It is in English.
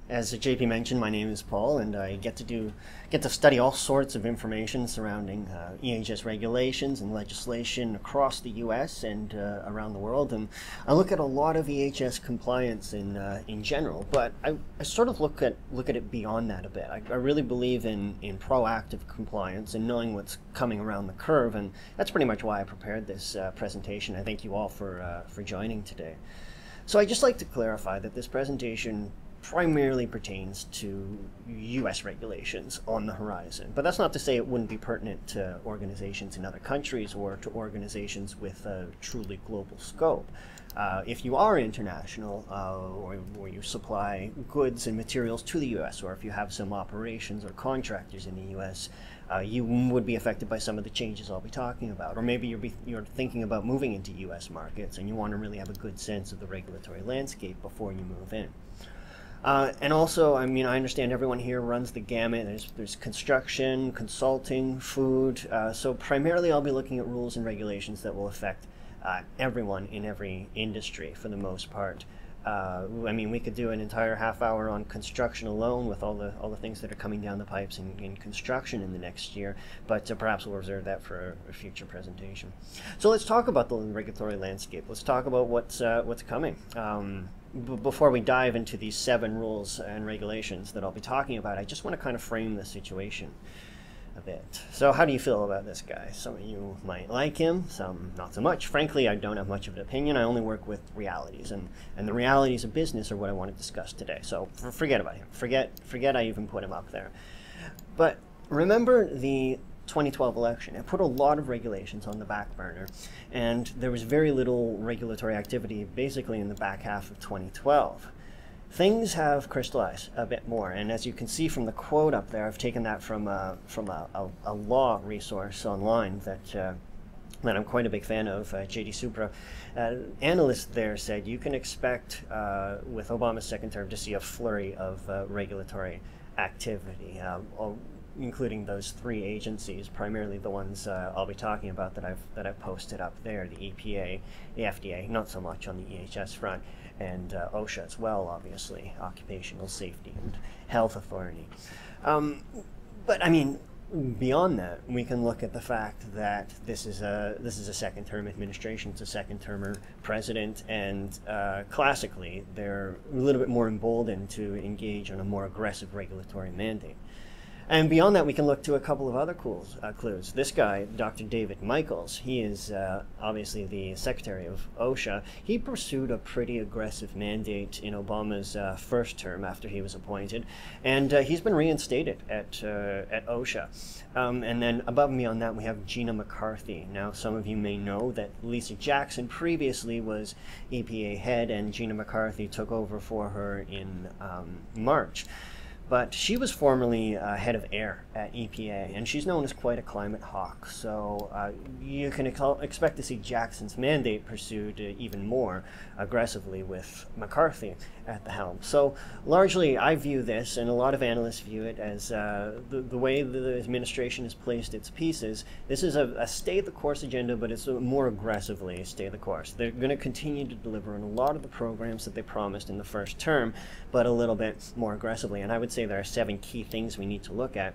As JP mentioned, my name is Paul, and I get to study all sorts of information surrounding EHS regulations and legislation across the U.S. and around the world. And I look at a lot of EHS compliance in general, but I sort of look at it beyond that a bit. I really believe in proactive compliance and knowing what's coming around the curve, and that's pretty much why I prepared this presentation. I thank you all for joining today. So I'd just like to clarify that this presentation primarily pertains to U.S. regulations on the horizon. But that's not to say it wouldn't be pertinent to organizations in other countries or to organizations with a truly global scope. If you are international or you supply goods and materials to the U.S., or if you have some operations or contractors in the U.S., you would be affected by some of the changes I'll be talking about. Or maybe you're thinking about moving into U.S. markets and you want to really have a good sense of the regulatory landscape before you move in. And also, I mean, I understand everyone here runs the gamut. There's construction, consulting, food. So primarily I'll be looking at rules and regulations that will affect everyone in every industry for the most part. I mean, we could do an entire half hour on construction alone with all the things that are coming down the pipes in construction in the next year, but perhaps we'll reserve that for a future presentation. So let's talk about the regulatory landscape. Let's talk about what's coming. Before we dive into these 7 rules and regulations that I'll be talking about, I just want to kind of frame the situation a bit. So how do you feel about this guy? Some of you might like him, some not so much. Frankly, I don't have much of an opinion. I only work with realities, and the realities of business are what I want to discuss today. So forget about him. Forget I even put him up there. But remember the 2012 election. It put a lot of regulations on the back burner, and there was very little regulatory activity basically in the back half of 2012. Things have crystallized a bit more, and as you can see from the quote up there, I've taken that from a law resource online that I'm quite a big fan of, JD Supra. Analysts there said you can expect with Obama's second term to see a flurry of regulatory activity, including those 3 agencies, primarily the ones I'll be talking about that I've posted up there: the EPA, the FDA, not so much on the EHS front, and OSHA as well, obviously, Occupational Safety and Health Authority. But I mean, beyond that, we can look at the fact that this is a second-term administration. It's a second-termer president, and classically, they're a little bit more emboldened to engage on a more aggressive regulatory mandate. And beyond that, we can look to a couple of other clues. This guy, Dr. David Michaels, he is obviously the secretary of OSHA. He pursued a pretty aggressive mandate in Obama's first term after he was appointed, and he's been reinstated at OSHA. And then above and beyond that, we have Gina McCarthy. Now, some of you may know that Lisa Jackson previously was EPA head, and Gina McCarthy took over for her in March. But she was formerly head of air at EPA, and she's known as quite a climate hawk. So you can expect to see Jackson's mandate pursued even more aggressively with McCarthy at the helm. So largely, I view this, and a lot of analysts view it, as the way the administration has placed its pieces. This is a stay-the-course agenda, but it's a more aggressively stay-the-course. They're going to continue to deliver on a lot of the programs that they promised in the first term, but a little bit more aggressively. And I would say there are 7 key things we need to look at